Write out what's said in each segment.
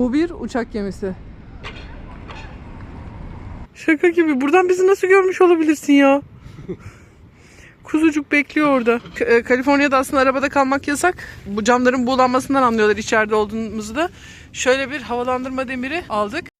Bu bir uçak gemisi. Şaka gibi. Buradan bizi nasıl görmüş olabilirsin ya? Kuzucuk bekliyor orada. Kaliforniya'da aslında arabada kalmak yasak. Bu camların buğulanmasından anlıyorlar içeride olduğumuzu da. Şöyle bir havalandırma demiri aldık.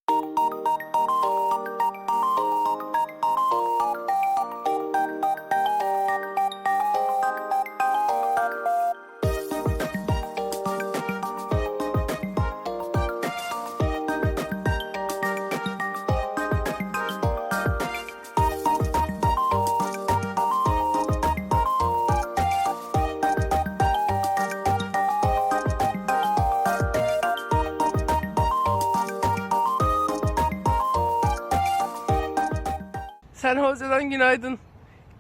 San Jose'den günaydın.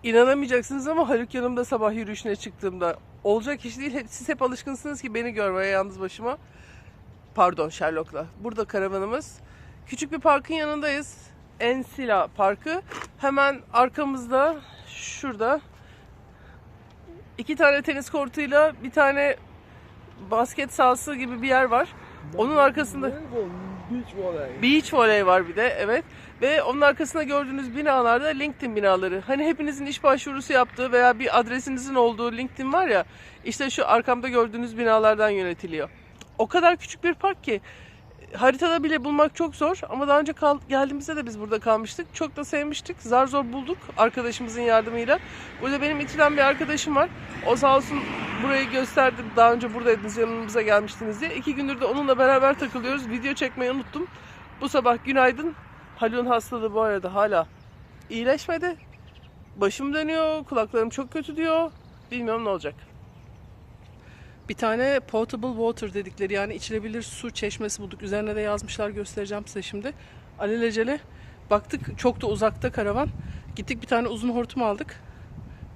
İnanamayacaksınız ama Haluk yanımda sabah yürüyüşüne çıktığımda. Olacak iş değil. Siz hep alışkınsınız ki beni görmeye yalnız başıma. Pardon, Sherlock'la. Burada karavanımız. Küçük bir parkın yanındayız. Encino Parkı. Hemen arkamızda şurada 2 tane tenis kortuyla bir tane basket sahası gibi bir yer var. Onun arkasında beach volley var bir de, evet. Ve onun arkasında gördüğünüz binalarda LinkedIn binaları. Hani hepinizin iş başvurusu yaptığı veya bir adresinizin olduğu LinkedIn var ya, işte şu arkamda gördüğünüz binalardan yönetiliyor. O kadar küçük bir park ki haritada bile bulmak çok zor ama daha önce geldiğimizde de biz burada kalmıştık. Çok da sevmiştik. Zar zor bulduk arkadaşımızın yardımıyla. Burada benim İTÜ'den bir arkadaşım var. O sağ olsun burayı gösterdi. Daha önce buradaydınız, yanımıza gelmiştiniz diye. 2 gündür de onunla beraber takılıyoruz. Video çekmeyi unuttum. Bu sabah günaydın. Haluk'un hastalığı bu arada hala iyileşmedi. Başım dönüyor, kulaklarım çok kötü diyor. Bilmiyorum ne olacak. Bir tane potable water dedikleri, yani içilebilir su çeşmesi bulduk. Üzerine de yazmışlar, göstereceğim size şimdi. Alelacele baktık, çok da uzakta karavan. Gittik bir tane uzun hortum aldık.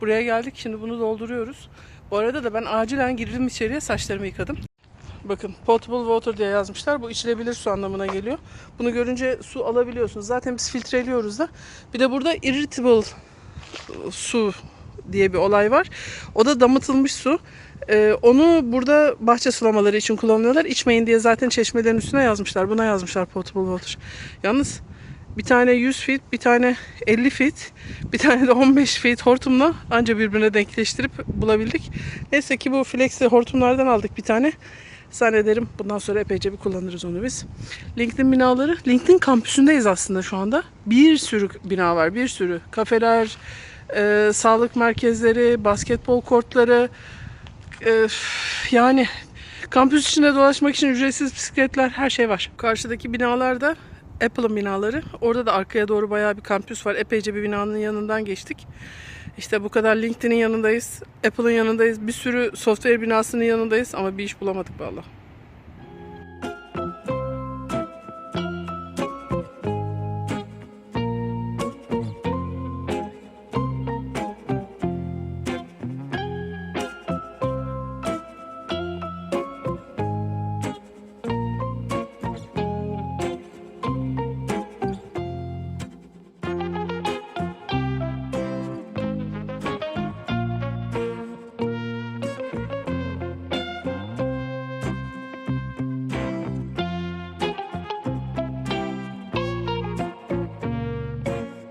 Buraya geldik, şimdi bunu dolduruyoruz. Bu arada da ben acilen girdim içeriye, saçlarımı yıkadım. Bakın potable water diye yazmışlar. Bu içilebilir su anlamına geliyor. Bunu görünce su alabiliyorsunuz. Zaten biz filtreliyoruz da. Bir de burada irritable su diye bir olay var. O da damıtılmış su. Onu burada bahçe sulamaları için kullanıyorlar. İçmeyin diye zaten çeşmelerin üstüne yazmışlar. Buna yazmışlar potable water. Yalnız bir tane 100 feet, bir tane 50 feet, bir tane de 15 feet hortumla anca birbirine denkleştirip bulabildik. Neyse ki bu flexi hortumlardan aldık bir tane. Zannederim bundan sonra epeyce bir kullanırız onu biz. LinkedIn binaları. LinkedIn kampüsündeyiz aslında şu anda. Bir sürü bina var. Bir sürü. Kafeler, sağlık merkezleri, basketbol kortları. Yani kampüs içinde dolaşmak için ücretsiz bisikletler, her şey var. Karşıdaki binalarda Apple'ın binaları. Orada da arkaya doğru bayağı bir kampüs var. Epeyce bir binanın yanından geçtik. İşte bu kadar LinkedIn'in yanındayız. Apple'ın yanındayız. Bir sürü software binasının yanındayız ama bir iş bulamadık vallahi.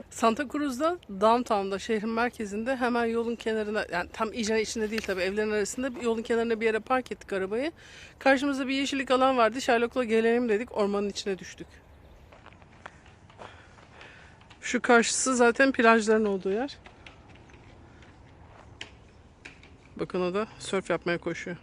Santa Cruz'da, downtown'da, şehrin merkezinde, hemen yolun kenarına, yani tam iyice içinde değil tabii, evlerin arasında, yolun kenarına bir yere park ettik arabayı. Karşımızda bir yeşillik alan vardı. Sherlock'la gelelim dedik. Ormanın içine düştük. Şu karşısı zaten plajların olduğu yer. Bakın o da sörf yapmaya koşuyor.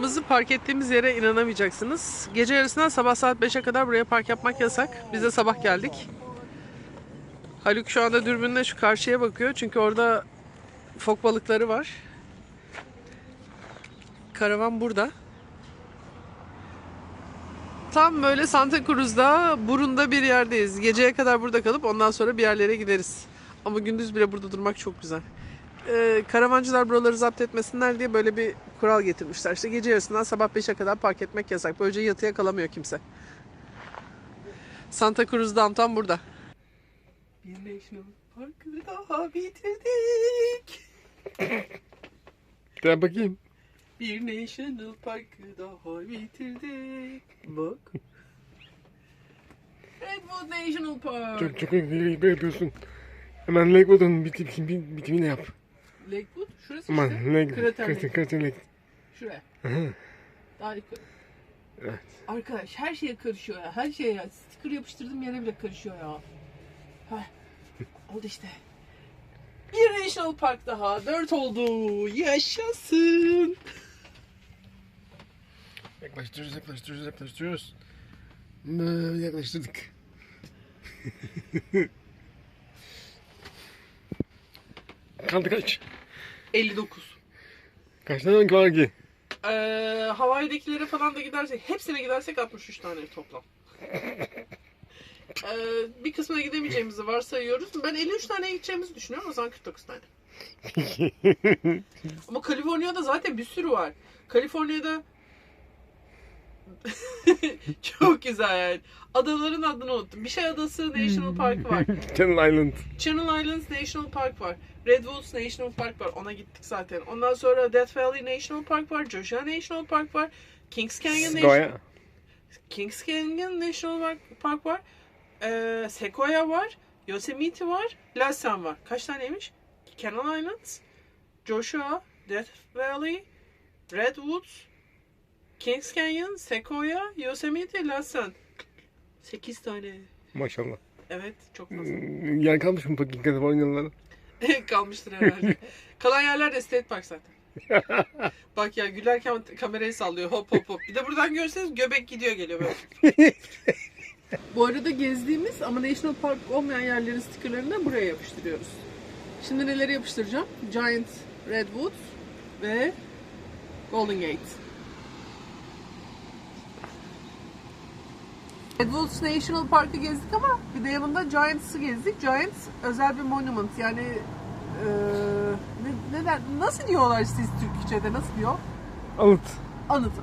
Arabamızı park ettiğimiz yere inanamayacaksınız. Gece yarısından sabah saat 5'e kadar buraya park yapmak yasak. Biz de sabah geldik. Haluk şu anda dürbünle şu karşıya bakıyor. Çünkü orada fok balıkları var. Karavan burada. Tam böyle Santa Cruz'da, burunda bir yerdeyiz. Geceye kadar burada kalıp ondan sonra bir yerlere gideriz. Ama gündüz bile burada durmak çok güzel. Karavancılar buraları zapt etmesinler diye böyle bir kural getirmişler. İşte gece yarısından sabah 5'e kadar park etmek yasak. Böylece yatıya kalamıyor kimse. Santa Cruz Downtown burada. Bir National Park'ı daha bitirdik. Gel bakayım. Bir National Park'ı daha bitirdik. Bak. Redwood National Park. Çok iyi yapıyorsun. Hemen Lakewood'un bitimini yap. Lakewood? Şurası Aman işte. Krater Lake. Şuraya. Hı. Daha yukarı. Evet. Arkadaş her şeye karışıyor ya. Her şeye ya. Sticker yapıştırdığım yere bile karışıyor ya. Heh. Oldu işte. Bir National Park daha. 4 oldu. Yaşasın. Yaklaştırıyoruz. Böyle yaklaştırdık. Kaldı kaç? 59. Kaç tane var ki? Hawaii'dekilere falan da gidersek, hepsine gidersek 63 tane toplam. Bir kısmına gidemeyeceğimizi varsayıyoruz. Ben 53 taneye gideceğimizi düşünüyorum. O zaman 49 tane. Ama Kaliforniya'da zaten bir sürü var. Kaliforniya'da çok güzel yani. Adaların adını unuttum. Bir şey adası National Park var. Channel Island. Channel Islands National Park var. Redwoods National Park var. Ona gittik zaten. Ondan sonra Death Valley National Park var. Joshua National Park var. Kings Canyon National Park var. Sequoia var. Yosemite var. Lassen var. Kaç taneymiş? Channel Islands, Joshua, Death Valley, Redwoods, Kings Canyon, Sequoia, Yosemite, Lassen. 8 tane. Maşallah. Evet, çok fazla. Yer kalmış mı peki Kaliforniyalılara? Kalmıştır herhalde. Kalan yerler de State Park zaten. Bak ya gülerken kamerayı sallıyor hop hop hop. Bir de buradan görseniz göbek gidiyor geliyor böyle. Bu arada gezdiğimiz ama National Park olmayan yerlerin stickerlarını da buraya yapıştırıyoruz. Şimdi neleri yapıştıracağım? Giant Redwood ve Golden Gate. Redwoods National Park'ı gezdik ama bir de yanında Giants'ı gezdik. Giants özel bir monument yani nasıl diyorlar siz Türkçe'de nasıl diyor? Anıt.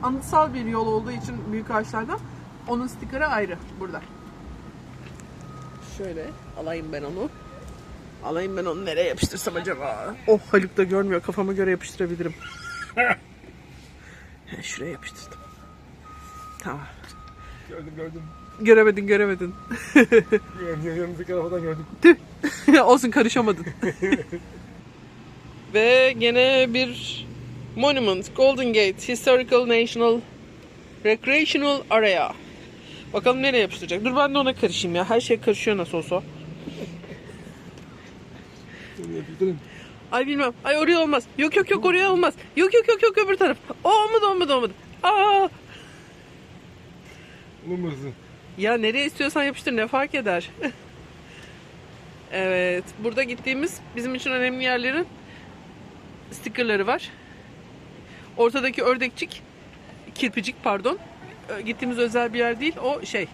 Anıtsal bir yol olduğu için büyük ağaçlardan onun sticker'ı ayrı burada. Şöyle alayım ben onu. Nereye yapıştırsam acaba? Oh Haluk da görmüyor. Kafama göre yapıştırabilirim. Şuraya yapıştırdım. Tamam. Gördüm. Göremedin. Yanımızdaki arabadan gördüm. Tüh. Olsun karışamadın. Ve gene bir monument. Golden Gate Historical National Recreational Area. Bakalım nereye yapıştıracak. Dur ben de ona karışayım ya. Her şey karışıyor nasıl olsa. Ay bilmem. Ay oraya olmaz. Yok oraya olmaz. Yok öbür taraf. Olmadı. Aa! Olmasın. Ya nereye istiyorsan yapıştır ne fark eder. Evet. Burada gittiğimiz bizim için önemli yerlerin stickerları var. Ortadaki kirpicik pardon. Gittiğimiz özel bir yer değil. O şey.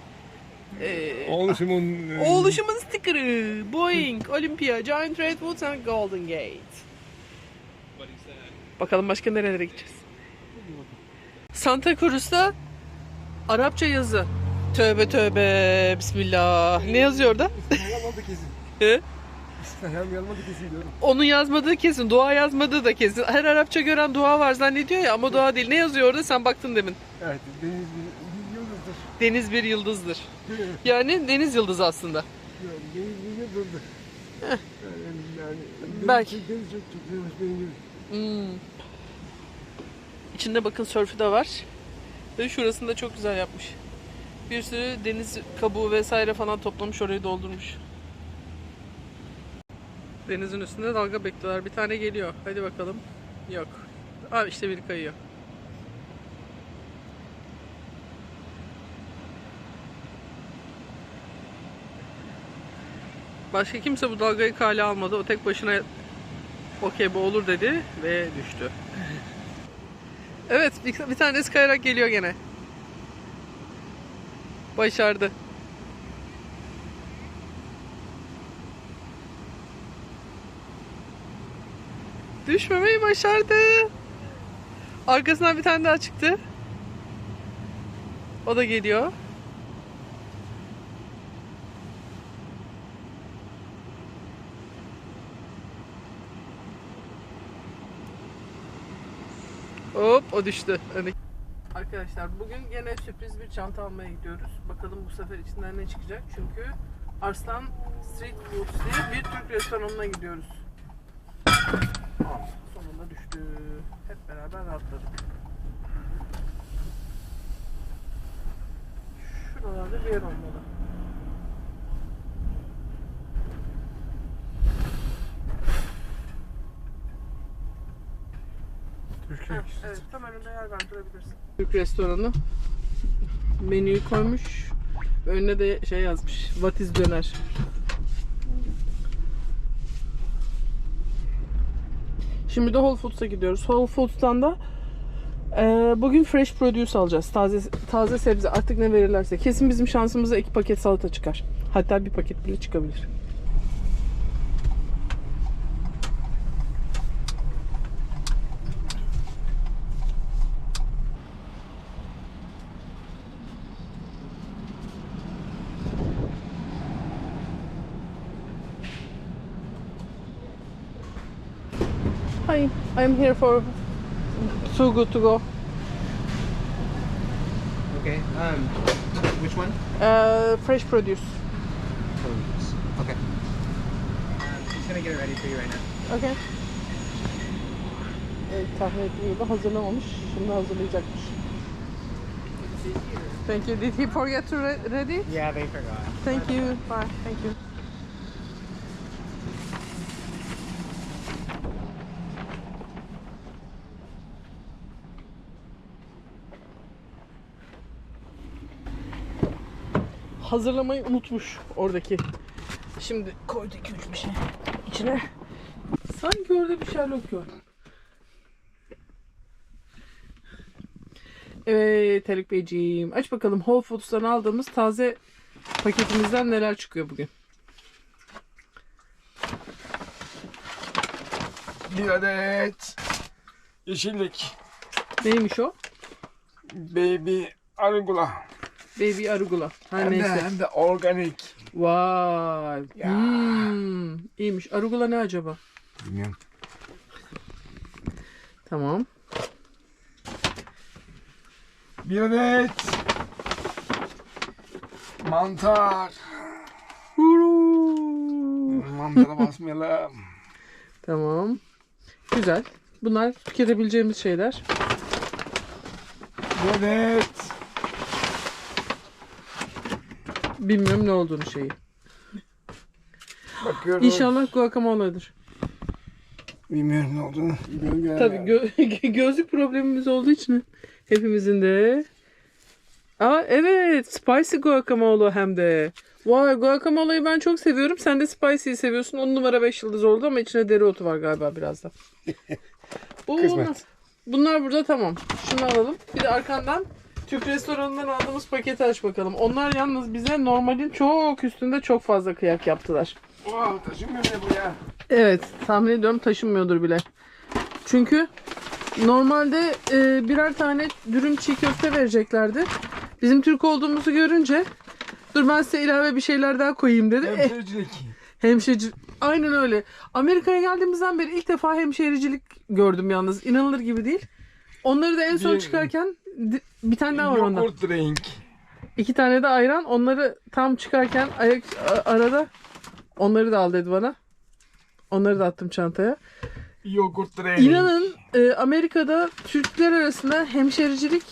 Oğluşumun stickerı. Boeing, Olympia, Giant Redwoods and Golden Gate. Bakalım başka nerelere gideceğiz. Santa Cruz'da Arapça yazı. Tövbe. Bismillah. Ne yazıyor orada? Yazmadı kesin. He? Yazmadı kesin diyorum. Onun yazmadığı kesin. Dua yazmadığı da kesin. Her Arapça gören dua var zannediyor ya ama dua değil. Ne yazıyor orada? Sen baktın demin. Evet. Yıldızdır. Deniz bir yıldızdır. Yani deniz yıldızı aslında. Deniz bir yıldızdır. Yani Belki. Deniz çok sevmiş benim gibi. İçinde bakın sörfü de var. Ve şurasını da çok güzel yapmış. Bir sürü deniz kabuğu vesaire falan toplamış orayı doldurmuş. Denizin üstünde dalga bekliyorlar. Bir tane geliyor. Hadi bakalım. Yok. İşte biri kayıyor. Başka kimse bu dalgayı kale almadı. O tek başına okey bu olur dedi ve düştü. Evet, bir tanesi kayarak geliyor gene. Başardı. Düşmemeyi başardı. Arkasından bir tane daha çıktı. O da geliyor. Hop, o düştü. Arkadaşlar bugün gene sürpriz bir çanta almaya gidiyoruz. Bakalım bu sefer içinden ne çıkacak. Çünkü Arslan Street Foods diye bir Türk restoranına gidiyoruz. Sonunda düştü. Hep beraber rahatladık. Şuralarda bir yer olmalı. Türkiye. Evet, tam önünde yer var, durabilirsin. Türk restoranı menüyü koymuş. Önüne de şey yazmış. What is döner? Şimdi de Whole Foods'a gidiyoruz. Whole Foods'tan da bugün fresh produce alacağız. Taze sebze, artık ne verirlerse. Kesin bizim şansımıza 2 paket salata çıkar. Hatta 1 paket bile çıkabilir. Hi, I'm here for Too Good To Go. Okay. Which one? Fresh produce. Produce. Okay. He's gonna get it ready for you right now. Okay. Evet, tahmin ettiğim gibi hazırlamamış. Şimdi hazırlayacakmış. Thank you. Did he forget to ready? Yeah, they forgot. Thank you. Bye. Thank you. Hazırlamayı unutmuş oradaki. Şimdi koydu 2-3 bir şey içine. Sanki orada bir Sherlock yok. Evet Haluk Beyciğim. Aç bakalım Whole Foods'tan aldığımız taze paketimizden neler çıkıyor bugün. Bir adet yeşillik. Neymiş o? Baby arugula. Baby arugula. Her Hem de, neyse. hem de organik. Vay. Ya. İyiymiş. Arugula ne acaba? Bilmiyorum. Tamam. Bir adet mantar. Mantara basmayalım. Tamam. Güzel. Bunlar tüketebileceğimiz şeyler. Bir adet Bilmiyorum ne olduğunu şeyi. bakıyorum. İnşallah guacamole'dir. Bilmiyorum ne olduğunu. Bilmiyorum. Tabii gözlük problemimiz olduğu için hepimizin de. Aa evet, spicy guacamole hem de. Vay, guacamole'yi ben çok seviyorum. Sen de spicy'yi seviyorsun. 10 numara 5 yıldız oldu ama içine dereotu var galiba biraz da. Kısmet. Olmaz. Bunlar burada tamam. Şunu alalım. Bir de arkandan Türk restoranından aldığımız paketi aç bakalım. Onlar yalnız bize normalin çok üstünde çok fazla kıyak yaptılar. Wow, taşınmıyor bile bu ya. Evet, tahmin ediyorum taşınmıyordur bile. Çünkü normalde birer tane dürüm çiğ köfte vereceklerdi. Bizim Türk olduğumuzu görünce dur ben size ilave bir şeyler daha koyayım dedi. Hemşirecilik. Hemşireci. Aynen öyle. Amerika'ya geldiğimizden beri ilk defa hemşirecilik gördüm yalnız. İnanılır gibi değil. Onları da en son Bir- çıkarken bir tane daha var ondan. Yogurt drink. 2 tane de ayran. Onları tam çıkarken arada onları da al dedi bana. Onları da attım çantaya. Yogurt drink. İnanın Amerika'da Türkler arasında hemşericilik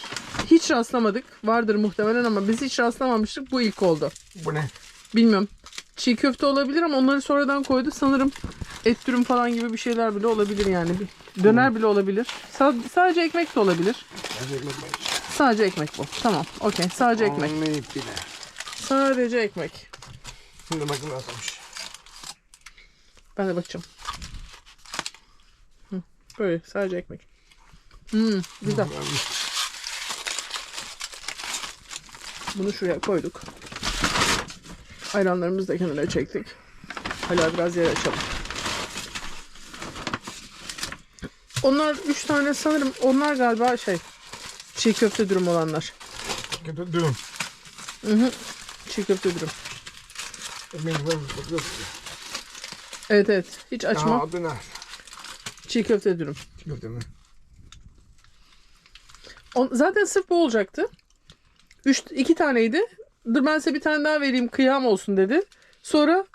hiç rastlamadık. Vardır muhtemelen ama biz hiç rastlamamıştık. Bu ilk oldu. Bu ne? Bilmiyorum. Çiğ köfte olabilir ama onları sonradan koydu. Sanırım et dürüm falan gibi bir şeyler bile olabilir yani. Döner bile olabilir. Sadece ekmek de olabilir. Sadece ekmek bu. Tamam. Okey. Sadece ekmek. Anlayıp bile. Sadece ekmek. Şimdi bakın nasılmış. Ben de bakacağım. Böyle sadece ekmek. Güzel. Bunu şuraya koyduk. Ayranlarımızı da kenara çektik. Hala biraz yer açalım. Onlar 3 tane sanırım. Onlar galiba çiğ köfte dürüm olanlar. Dürüm. Çiğ köfte dürüm. Ekmek var mı? Yok. Evet. Hiç açma. Adı ne? Çiğ köfte dürüm. Yok değil mi? Zaten sırf bu olacaktı. 2 taneydi. Dur ben size bir tane daha vereyim kıyam olsun dedi. Sonra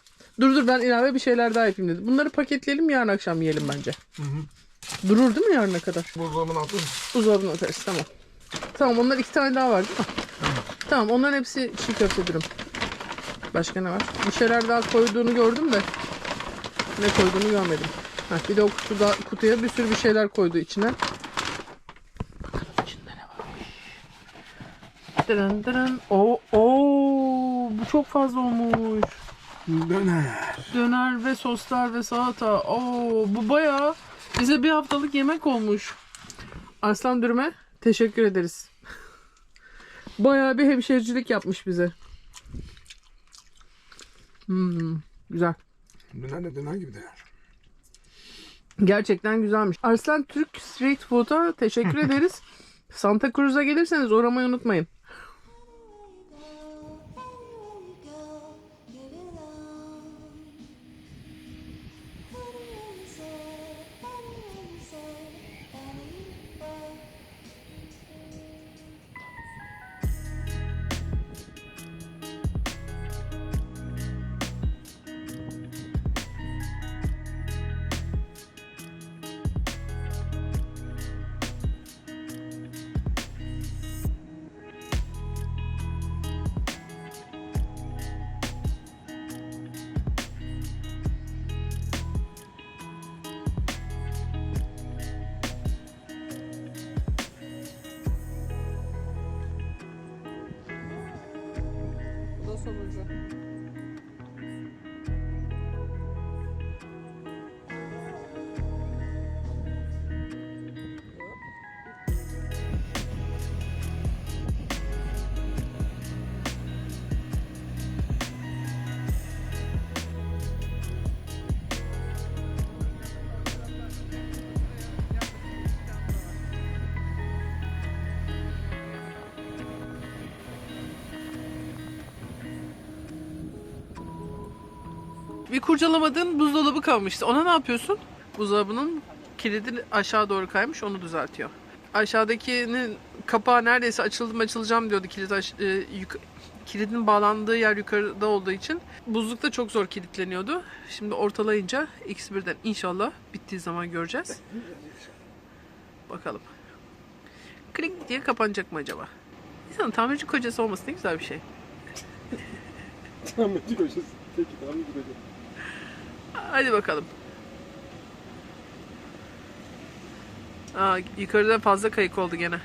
dur ben ilave bir şeyler daha yapayım dedi. Bunları paketleyelim yarın akşam yiyelim bence. Durur değil mi yarına kadar? Buzdolabına atın. Buzdolabına atarız tamam. Tamam onlar 2 tane daha var değil mi? Tamam onların hepsi çiğ köfte dürüm. Başka ne var? Bir şeyler daha koyduğunu gördüm de ne koyduğunu görmedim. Bir de o kutuya bir sürü bir şeyler koydu içine. Bakalım içinde ne varmış. Dırın dırın. Bu çok fazla olmuş. Döner ve soslar ve salata. Bu bayağı bize bir haftalık yemek olmuş. Arslan Dürüm'e teşekkür ederiz. Bayağı bir hemşericilik yapmış bize. Güzel. Döner gibi döner. Gerçekten güzelmiş. Arslan Türk Street Food'a teşekkür ederiz. Santa Cruz'a gelirseniz uğramayı unutmayın. Bu da sonucu. Bir kurcalamadığın buzdolabı kalmıştı. Ona ne yapıyorsun? Buzdolabının kilidi aşağı doğru kaymış. Onu düzeltiyor. Aşağıdakinin kapağı neredeyse açılacağım diyordu. Kilidin bağlandığı yer yukarıda olduğu için buzlukta çok zor kilitleniyordu. Şimdi ortalayınca ikisi birden inşallah bittiği zaman göreceğiz. Bakalım. Klik diye kapanacak mı acaba? İnsanın tamirci kocası olması ne güzel bir şey. Tamirci kocası. Peki tamirci kocası. Hadi bakalım. Yukarıda fazla kayık oldu gene.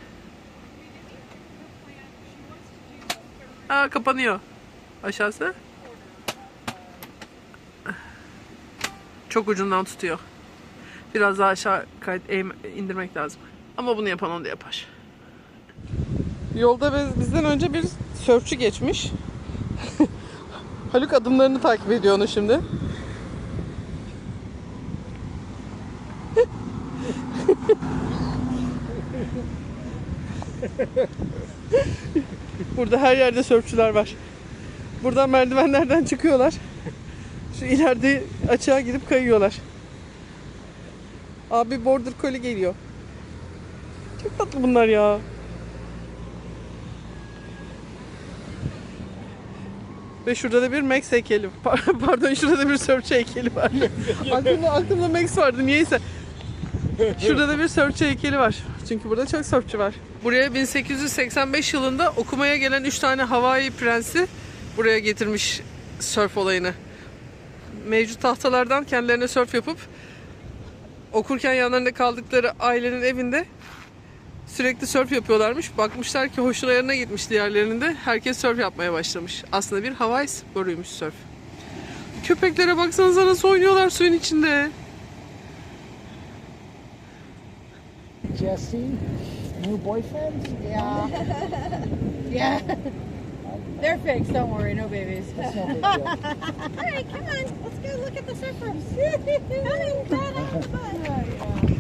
Kapanıyor. Aşağısı. Çok ucundan tutuyor. Biraz daha aşağı indirmek lazım. Ama bunu yapan onu da yapar. Yolda bizden önce bir sörfçü geçmiş. Haluk adımlarını takip ediyor onu şimdi. Burada her yerde sörfçüler var. Buradan merdivenlerden çıkıyorlar. Şu ileride açığa gidip kayıyorlar. Abi border collie geliyor. Çok tatlı bunlar ya. Ve şurada da bir Max heykeli. Pardon şurada da bir sörfçü heykeli var. aklımda Max vardı niyeyse. Şurada da bir sörfçü heykeli var. Çünkü burada çok sörfçü var. Buraya 1885 yılında okumaya gelen 3 tane Hawaii prensi buraya getirmiş sörf olayını. Mevcut tahtalardan kendilerine sörf yapıp okurken yanlarında kaldıkları ailenin evinde sürekli sörf yapıyorlarmış. Bakmışlar ki hoşlarına gitmiş diğerlerinin de. Herkes sörf yapmaya başlamış. Aslında bir Hawaii sporuymuş sörf. Köpeklere baksanıza nasıl oynuyorlar suyun içinde. Jesse, new boyfriend? Yeah. Yeah. They're fixed, don't worry, no babies. That's no big deal. All right, come on. Let's go look at the surfers. Come on, have fun.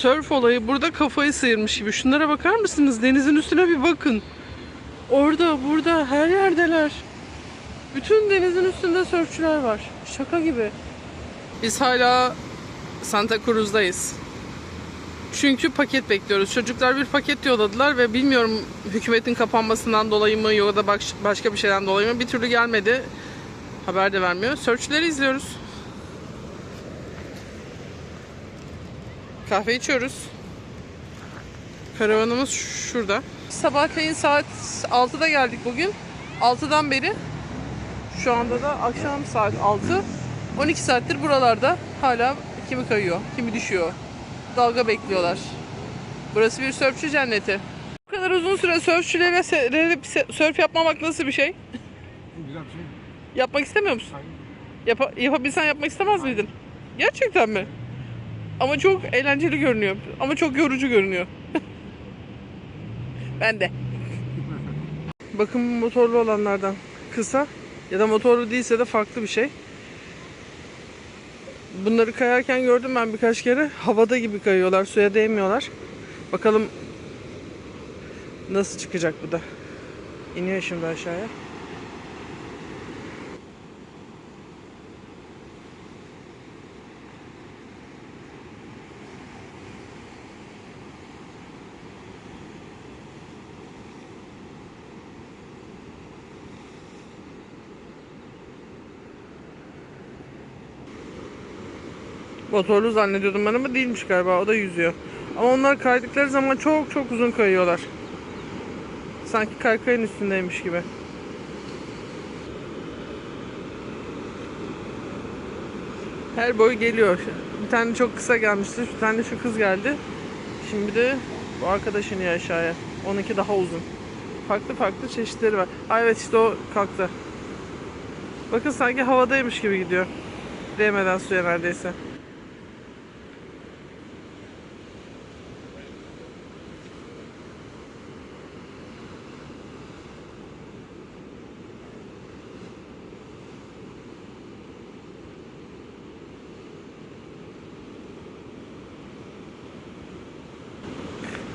Sörf olayı burada kafayı sıyırmış gibi. Şunlara bakar mısınız? Denizin üstüne bir bakın. Orada, burada, her yerdeler. Bütün denizin üstünde sörfçüler var. Şaka gibi. Biz hala Santa Cruz'dayız. Çünkü paket bekliyoruz. Çocuklar bir paket yolladılar ve bilmiyorum hükümetin kapanmasından dolayı mı ya da başka bir şeyden dolayı mı bir türlü gelmedi. Haber de vermiyor. Sörfçüleri izliyoruz. Kahve içiyoruz. Karavanımız şurada. Sabahleyin saat 6'da geldik bugün. 6'dan beri şu anda da akşam saat 6. 12 saattir buralarda hala kimi kayıyor, kimi düşüyor. Dalga bekliyorlar. Burası bir sörfçü cenneti. Bu kadar uzun süre sörfçülere seyredip sörf yapmamak nasıl bir şey? Güzel bir şey. Yapmak istemiyor musun? Yapabilsen yapmak istemez miydin? Gerçekten mi? Ama çok eğlenceli görünüyor. Ama çok yorucu görünüyor. Ben de. Bakın motorlu olanlardan. Kısa ya da motorlu değilse de farklı bir şey. Bunları kayarken gördüm ben birkaç kere. Havada gibi kayıyorlar. Suya değmiyorlar. Bakalım nasıl çıkacak bu da. İniyor şimdi aşağıya. Motorlu zannediyordum ben ama değilmiş galiba. O da yüzüyor. Ama onlar kaydıkları zaman çok çok uzun kayıyorlar. Sanki kaykayın üstündeymiş gibi. Her boy geliyor. Bir tane çok kısa gelmişti. Bir tane şu kız geldi. Şimdi de bu arkadaş iniyor aşağıya. Onunki daha uzun. Farklı farklı çeşitleri var. Ha evet işte o kalktı. Bakın sanki havadaymış gibi gidiyor. Değmeden suya neredeyse.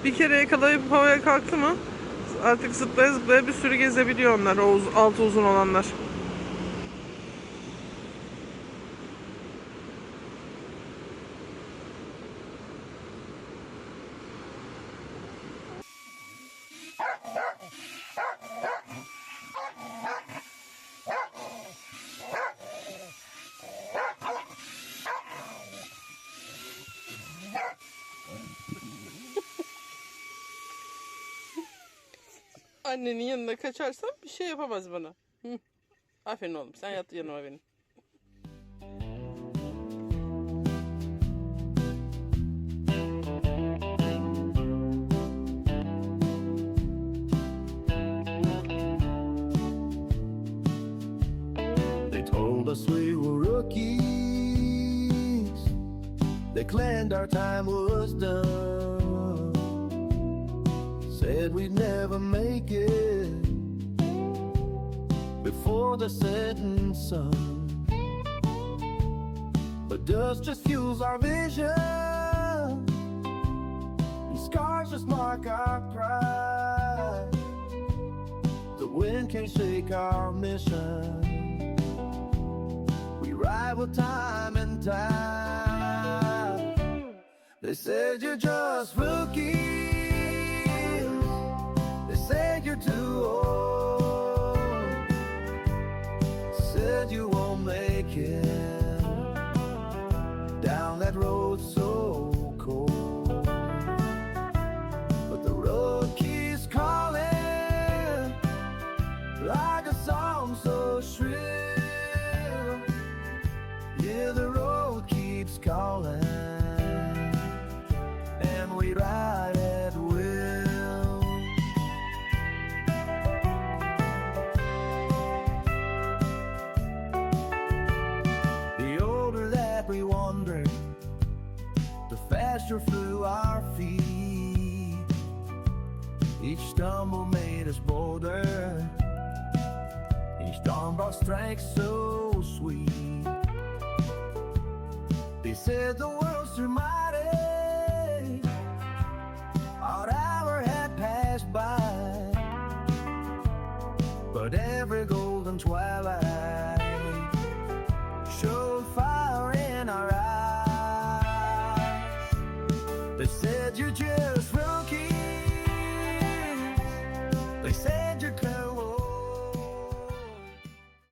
Bir kere yakalayıp havaya kalktı mı artık zıplaya zıplaya bir sürü gezebiliyor onlar, o altı uzun olanlar. Annenin yanına kaçarsam bir şey yapamaz bana. Hı. Aferin oğlum, sen yat yanıma benim. They told us we were rookies. They claimed our time was done. Said we'd never make it before the setting sun. But dust just fuels our vision, and scars just mark our pride. The wind can't shake our mission. We ride with time and tide. They said you're just rookies. They said you're too old. Said you won't make it down that road so cold. But the road keeps calling like a song so adventure flew our feet. Each stumble made us bolder. Each dawn brought strength so sweet. They said the world's too mighty. Our hour had passed by, but every golden twilight